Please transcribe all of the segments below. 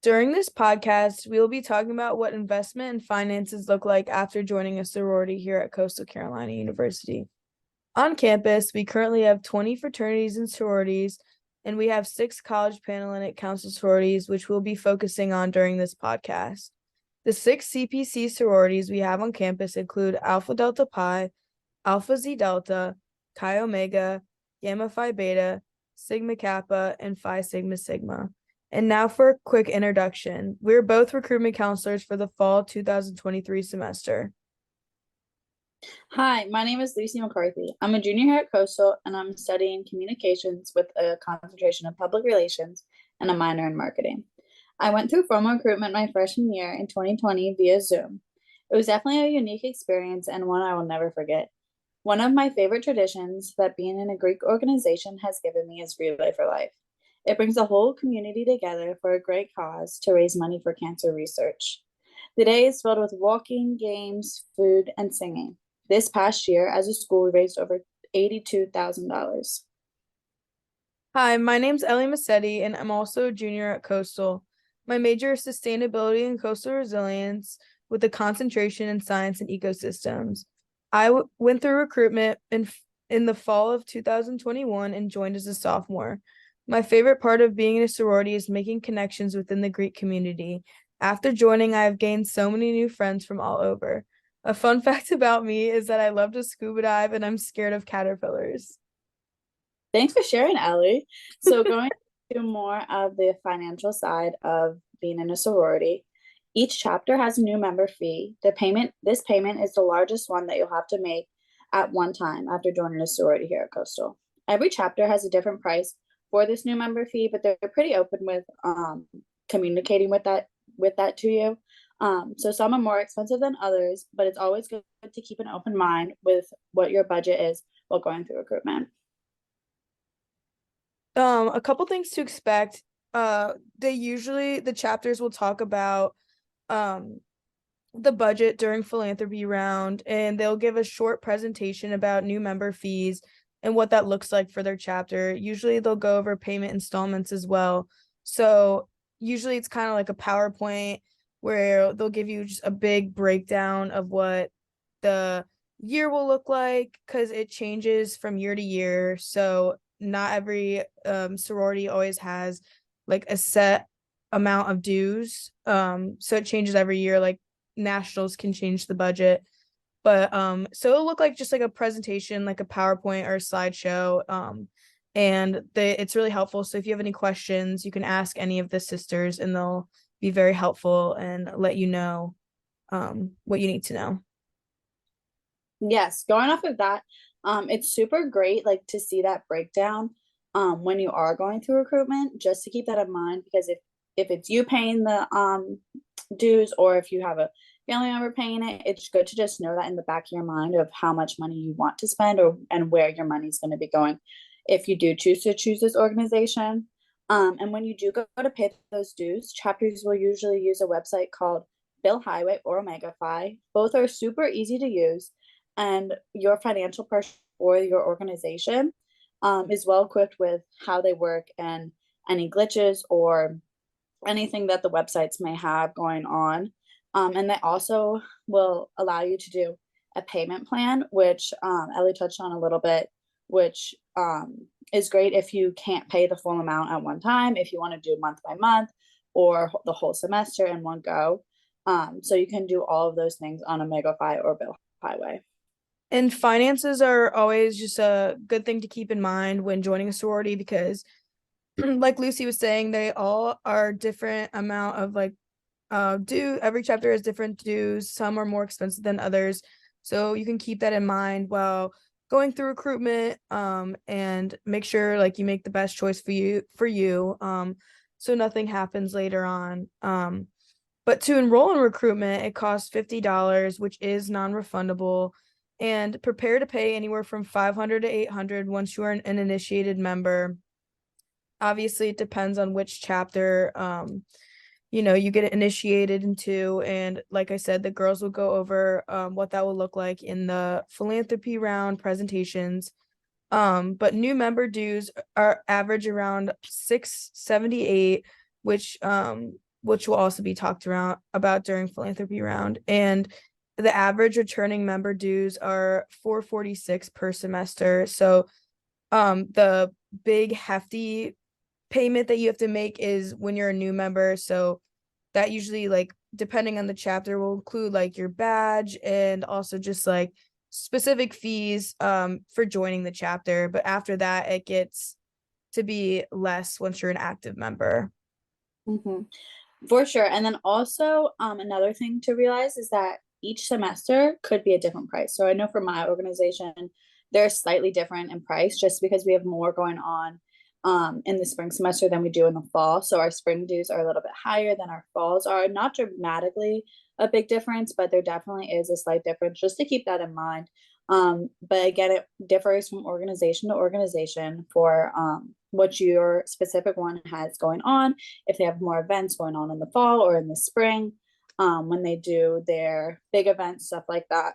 During this podcast, we will be talking about what investment and finances look like after joining a sorority here at Coastal Carolina University. On campus, we currently have 20 fraternities and sororities, and we have 6 college Panhellenic Council sororities, which we'll be focusing on during this podcast. The 6 CPC sororities we have on campus include Alpha Delta Pi, Alpha Zeta Delta, Chi Omega, Gamma Phi Beta, Sigma Kappa, and Phi Sigma Sigma. And now for a quick introduction. We're both recruitment counselors for the fall 2023 semester. Hi, my name is Lucy McCarthy. I'm a junior here at Coastal and I'm studying communications with a concentration in public relations and a minor in marketing. I went through formal recruitment my freshman year in 2020 via Zoom. It was definitely a unique experience and one I will never forget. One of my favorite traditions that being in a Greek organization has given me is Relay for Life. It brings the whole community together for a great cause to raise money for cancer research. The day is filled with walking, games, food, and singing. This past year, as a school, we raised over $82,000. Hi, my name's Ellie Massetti, and I'm also a junior at Coastal. My major is sustainability and coastal resilience with a concentration in science and ecosystems. I went through recruitment in the fall of 2021 and joined as a sophomore. My favorite part of being in a sorority is making connections within the Greek community. After joining, I have gained so many new friends from all over. A fun fact about me is that I love to scuba dive and I'm scared of caterpillars. Thanks for sharing, Ellie. So, going to more of the financial side of being in a sorority, each chapter has a new member fee. This payment is the largest one that you'll have to make at one time after joining a sorority here at Coastal. Every chapter has a different price for this new member fee, but they're pretty open with communicating with that to you. So some are more expensive than others, but it's always good to keep an open mind with what your budget is while going through recruitment. A couple things to expect. The chapters will talk about um the budget during philanthropy round, and they'll give a short presentation about new member fees and what that looks like for their chapter. Usually they'll go over payment installments as well. So usually it's kind of like a PowerPoint where they'll give you just a big breakdown of what the year will look like because it changes from year to year. So not every sorority always has like a set amount of dues. So it changes every year. Like nationals can change the budget. But so it'll look like just like a presentation, like a PowerPoint or a slideshow. And it's really helpful. So if you have any questions, you can ask any of the sisters and they'll be very helpful and let you know what you need to know. Yes, going off of that, it's super great like to see that breakdown when you are going through recruitment, just to keep that in mind because if it's you paying the dues or if you have a family member paying it, it's good to just know that in the back of your mind of how much money you want to spend or and where your money's going to be going if you do choose this organization. And when you do go to pay those dues, chapters will usually use a website called Bill Highway or Omega Phi. Both are super easy to use, and your financial person or your organization is well equipped with how they work and any glitches or anything that the websites may have going on. And they also will allow you to do a payment plan, which Ellie touched on a little bit, which is great if you can't pay the full amount at one time, if you want to do month by month or the whole semester in one go. So you can do all of those things on a MegaFi or Bill Highway. And finances are always just a good thing to keep in mind when joining a sorority because like Lucy was saying, they all are different amount of like due every chapter has different dues. Some are more expensive than others. So you can keep that in mind while going through recruitment and make sure like you make the best choice for you so nothing happens later on. But to enroll in recruitment, it costs $50, which is non-refundable, and prepare to pay anywhere from 500 to 800 once you are an initiated member. Obviously, it depends on which chapter you get initiated into, and like I said, the girls will go over what that will look like in the philanthropy round presentations. But new member dues are average around 678, which which will also be talked around about during philanthropy round. And the average returning member dues are 446 per semester. So the big hefty payment that you have to make is when you're a new member. So that usually, like, depending on the chapter, will include like your badge and also just like specific fees for joining the chapter. But after that, it gets to be less once you're an active member. Mhm. For sure. And then also, another thing to realize is that each semester could be a different price. So I know for my organization, they're slightly different in price just because we have more going on in the spring semester than we do in the fall. So our spring dues are a little bit higher than our falls are. Not dramatically a big difference, but there definitely is a slight difference, just to keep that in mind. But again, it differs from organization to organization for what your specific one has going on, if they have more events going on in the fall or in the spring, when they do their big events, stuff like that.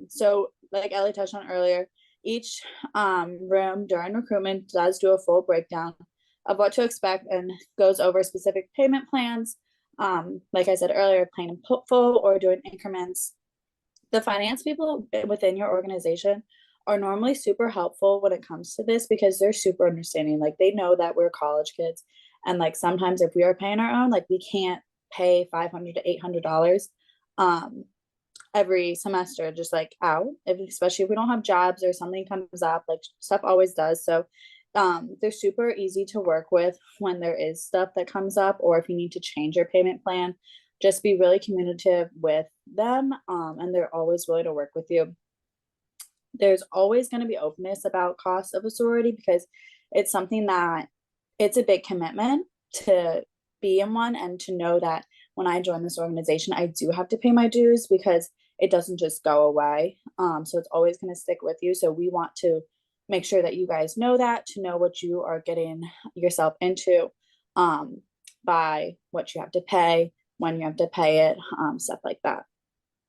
So like Ellie touched on earlier, each room during recruitment does do a full breakdown of what to expect and goes over specific payment plans. Like I said earlier, plain and full or doing increments. The finance people within your organization are normally super helpful when it comes to this because they're super understanding. Like they know that we're college kids, and like sometimes if we are paying our own, like we can't pay $500 to $800 um every semester just like out, especially if we don't have jobs or something comes up, like stuff always does. So they're super easy to work with when there is stuff that comes up, or if you need to change your payment plan, just be really communicative with them, and they're always willing to work with you. There's always going to be openness about cost of a sorority because it's something that it's a big commitment to be in one, and to know that when I join this organization, I do have to pay my dues because it doesn't just go away. So it's always going to stick with you. So we want to make sure that you guys know that, to know what you are getting yourself into, um, by what you have to pay, when you have to pay it, stuff like that.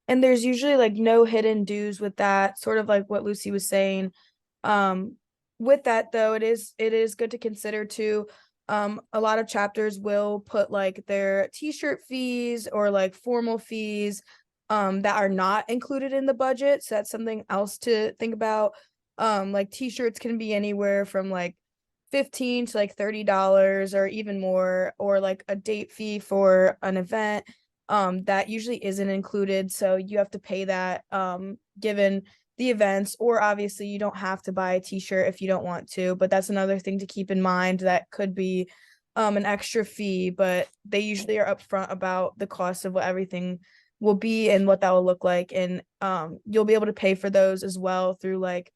And there's usually like no hidden dues with that, sort of like what Lucy was saying. Um, with that though, it is good to consider too. A lot of chapters will put like their t-shirt fees or like formal fees that are not included in the budget. So that's something else to think about. Like t-shirts can be anywhere from like 15 to like $30 or even more, or like a date fee for an event that usually isn't included, so you have to pay that given the events. Or obviously you don't have to buy a t-shirt if you don't want to, but that's another thing to keep in mind, that could be an extra fee, but they usually are upfront about the cost of what everything will be and what that will look like. And you'll be able to pay for those as well through like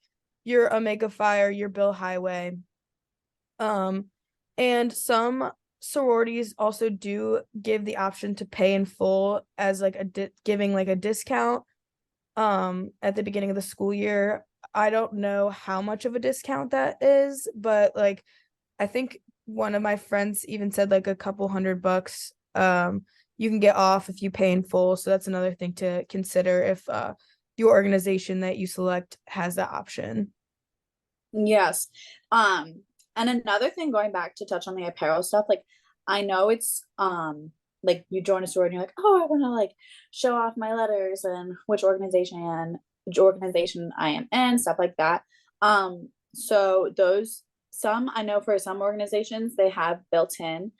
your Omega Phi or your Bill Highway. um, and some sororities also do give the option to pay in full as like giving like a discount at the beginning of the school year. I don't know how much of a discount that is, but like I think one of my friends even said like a couple $100 you can get off if you pay in full. So that's another thing to consider if your organization that you select has that option. Yes. Um, and another thing, going back to touch on the apparel stuff, like I know it's like you join a store and you're like, oh, I want to like show off my letters and which organization I am in, stuff like that. So those, some I know for some organizations they have built in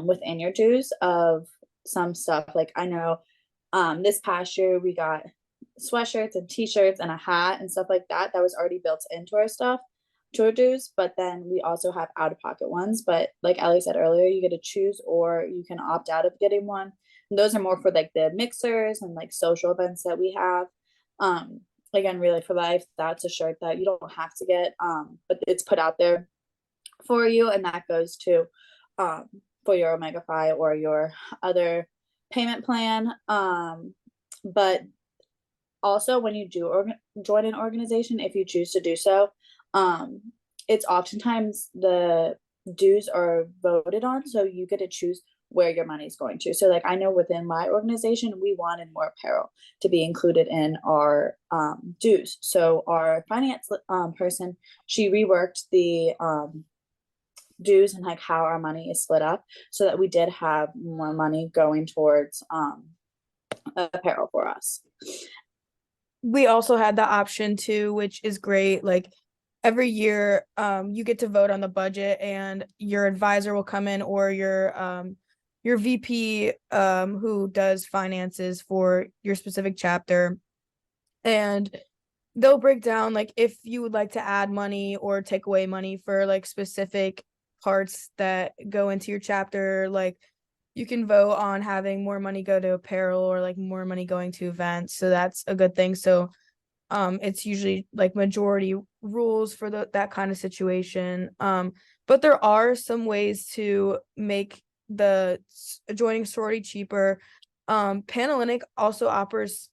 within your dues of some stuff. Like I know this past year we got sweatshirts and t-shirts and a hat and stuff like that was already built into our stuff, to our dues. But then we also have out-of-pocket ones, but like Ellie said earlier, you get to choose or you can opt out of getting one, and those are more for like the mixers and like social events that we have. Again, Relay for Life, that's a shirt that you don't have to get, but it's put out there for you, and that goes to um for your Omega Phi or your other payment plan. But also when you do join an organization, if you choose to do so, um it's oftentimes the dues are voted on, so you get to choose where your money is going to. So like I know within my organization we wanted more apparel to be included in our dues, so our finance person, she reworked dues and like how our money is split up, so that we did have more money going towards apparel for us. We also had the option too, which is great. Like every year, you get to vote on the budget, and your advisor will come in, or your VP, who does finances for your specific chapter, and they'll break down like if you would like to add money or take away money for like specific parts that go into your chapter. Like you can vote on having more money go to apparel or like more money going to events. So that's a good thing. So it's usually like majority rules for that kind of situation. But there are some ways to make the joining sorority cheaper. Panhellenic also offers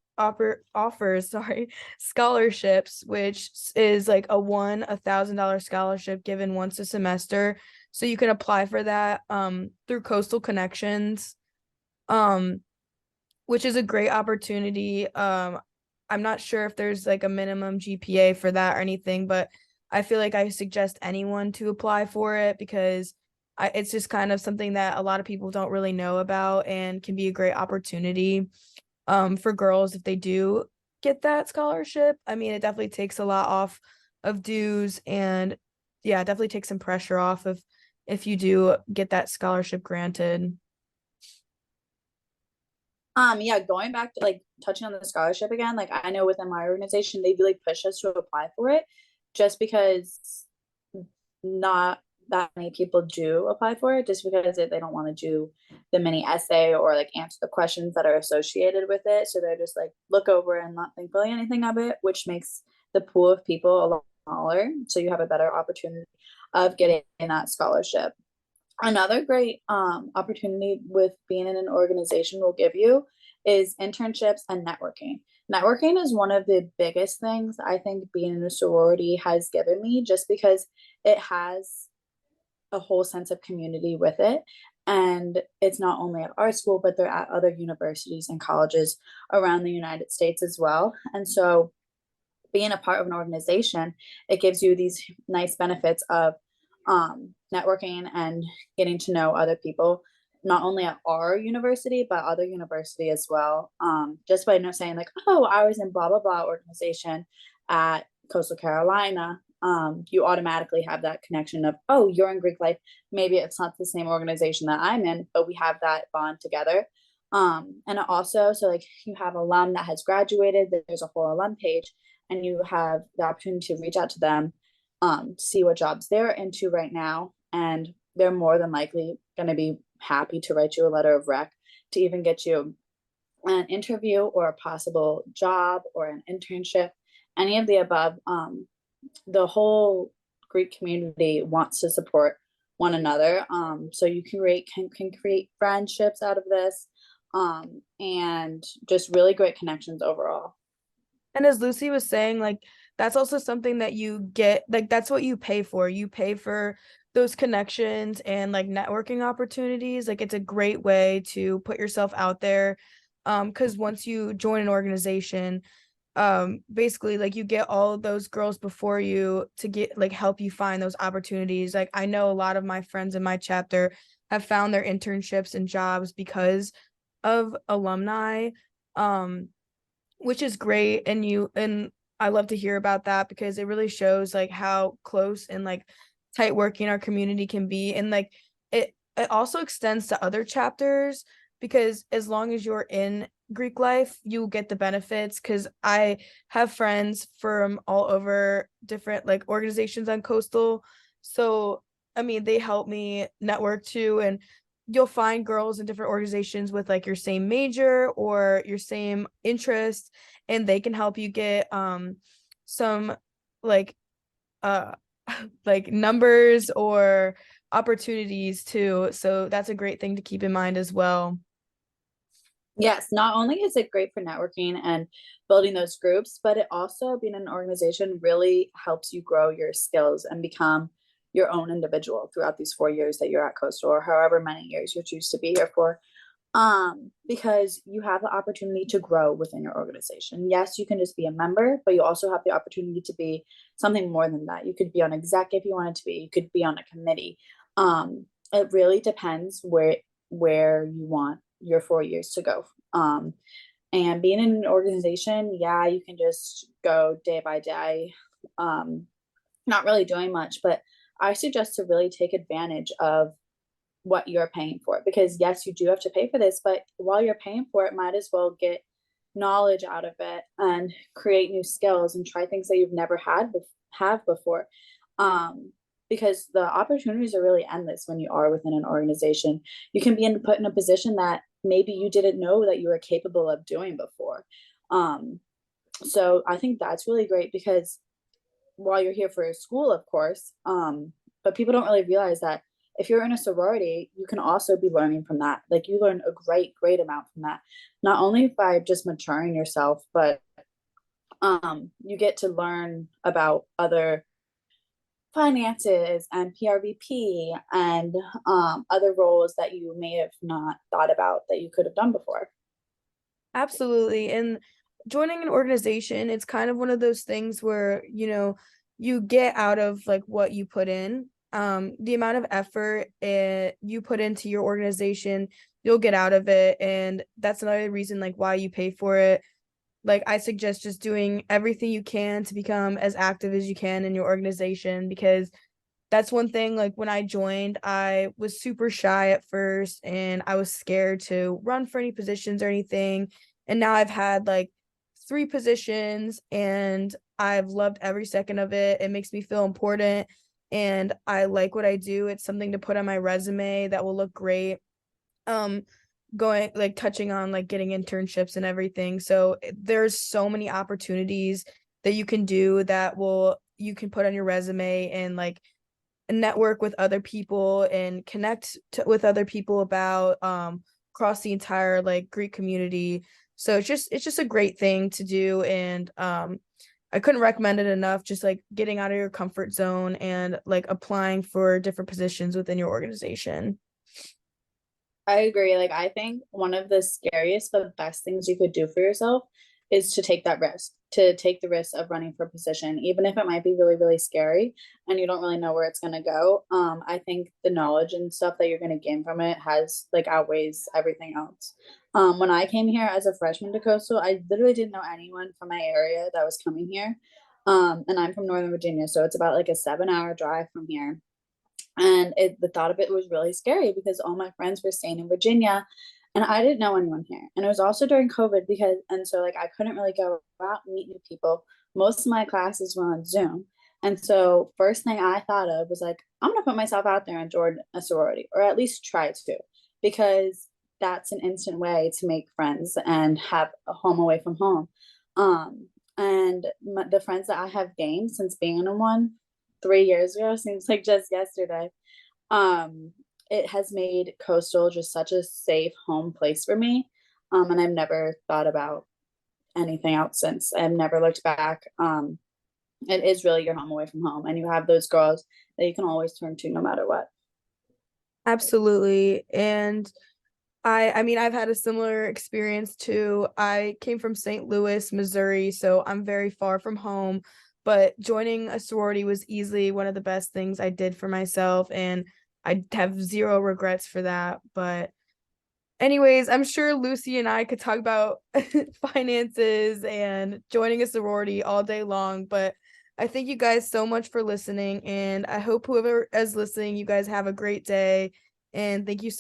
scholarships, which is like $1,000 scholarship given once a semester. So you can apply for that through Coastal Connections, um, which is a great opportunity. I'm not sure if there's like a minimum GPA for that or anything, but I feel like I suggest anyone to apply for it because it's just kind of something that a lot of people don't really know about and can be a great opportunity for girls if they do get that scholarship. I mean, it definitely takes a lot off of dues, and yeah, it definitely takes some pressure off of if you do get that scholarship granted. Yeah, going back to like touching on the scholarship again, like I know within my organization, they really push us to apply for it just because not that many people do apply for it, just because they don't want to do the mini essay or like answer the questions that are associated with it. So they're just like look over and not think really anything of it, which makes the pool of people a lot smaller. So you have a better opportunity of getting that scholarship. Another great opportunity with being in an organization will give you is internships and networking. Networking is one of the biggest things I think being in a sorority has given me, just because it has a whole sense of community with it. And it's not only at our school, but they're at other universities and colleges around the United States as well. And so being a part of an organization, it gives you these nice benefits of networking and getting to know other people, not only at our university, but other university as well. Just by not saying like, oh, I was in blah, blah, blah organization at Coastal Carolina, you automatically have that connection of, oh, you're in Greek life. Maybe it's not the same organization that I'm in, but we have that bond together. And also, so like you have alum that has graduated, there's a whole alum page, and you have the opportunity to reach out to them, see what jobs they're into right now. And they're more than likely going to be happy to write you a letter of rec to even get you an interview or a possible job or an internship, any of the above. The whole Greek community wants to support one another. So you can create friendships out of this, and just really great connections overall. And as Lucy was saying, like that's also something that you get, like that's what you pay for. You pay for those connections and like networking opportunities. Like it's a great way to put yourself out there. Because once you join an organization, basically like you get all of those girls before you to get like help you find those opportunities. Like I know a lot of my friends in my chapter have found their internships and jobs because of alumni. Um, which is great, and I love to hear about that because it really shows like how close and like tight working our community can be, and like it also extends to other chapters because as long as you're in Greek life you get the benefits, because I have friends from all over different like organizations on Coastal. So I mean they help me network too, and you'll find girls in different organizations with like your same major or your same interest, and they can help you get some like uh like numbers or opportunities too. So that's a great thing to keep in mind as well. Yes, not only is it great for networking and building those groups, but it also being an organization really helps you grow your skills and become your own individual throughout these 4 years that you're at Coastal, or however many years you choose to be here for. Because you have the opportunity to grow within your organization. Yes, you can just be a member, but you also have the opportunity to be something more than that. You could be on exec if you wanted to be, you could be on a committee. It really depends where you want your 4 years to go. And being in an organization, yeah, you can just go day by day, um, not really doing much, but I suggest to really take advantage of what you're paying for, because yes, you do have to pay for this, but while you're paying for it, might as well get knowledge out of it and create new skills and try things that you've never have before. um because the opportunities are really endless when you are within an organization. You can put in a position that maybe you didn't know that you were capable of doing before. So I think that's really great, because while you're here for school, of course, but people don't really realize that if you're in a sorority, you can also be learning from that. Like, you learn a great amount from that, not only by just maturing yourself, but you get to learn about other finances and PRVP and other roles that you may have not thought about that you could have done before. Absolutely. And joining an organization, it's kind of one of those things where, you get out of like what you put in. The amount of effort you put into your organization, you'll get out of it. And that's another reason like why you pay for it. Like I suggest just doing everything you can to become as active as you can in your organization, because that's one thing. Like when I joined, I was super shy at first and I was scared to run for any positions or anything. And now I've had like three positions and I've loved every second of it. It makes me feel important and I like what I do. It's something to put on my resume that will look great. Um, going like touching on like getting internships and everything. So there's so many opportunities that you can do that will you can put on your resume and like network with other people and with other people about across the entire like Greek community. So it's just a great thing to do and I couldn't recommend it enough, just like getting out of your comfort zone and like applying for different positions within your organization. I agree. Like, I think one of the scariest but best things you could do for yourself is to take that risk, to take the risk of running for a position, even if it might be really, really scary and you don't really know where it's going to go. I think the knowledge and stuff that you're going to gain from it has like outweighs everything else. When I came here as a freshman to Coastal, I literally didn't know anyone from my area that was coming here. And I'm from Northern Virginia, so it's about like a 7-hour drive from here. And the thought of it was really scary because all my friends were staying in Virginia and I didn't know anyone here. And it was also during COVID, and so like I couldn't really go out and meet new people. Most of my classes were on Zoom. And so first thing I thought of was like, I'm gonna put myself out there and join a sorority, or at least try to, because that's an instant way to make friends and have a home away from home. And the friends that I have gained since being in one 3 years ago, seems like just yesterday, um, it has made Coastal just such a safe home place for me. And I've never thought about anything else since. I've never looked back. It is really your home away from home, and you have those girls that you can always turn to no matter what. Absolutely. And I mean I've had a similar experience too. I came from St. Louis, Missouri, so I'm very far from home, but joining a sorority was easily one of the best things I did for myself and I have zero regrets for that. But anyways, I'm sure Lucy and I could talk about finances and joining a sorority all day long, but I thank you guys so much for listening and I hope whoever is listening, you guys have a great day and thank you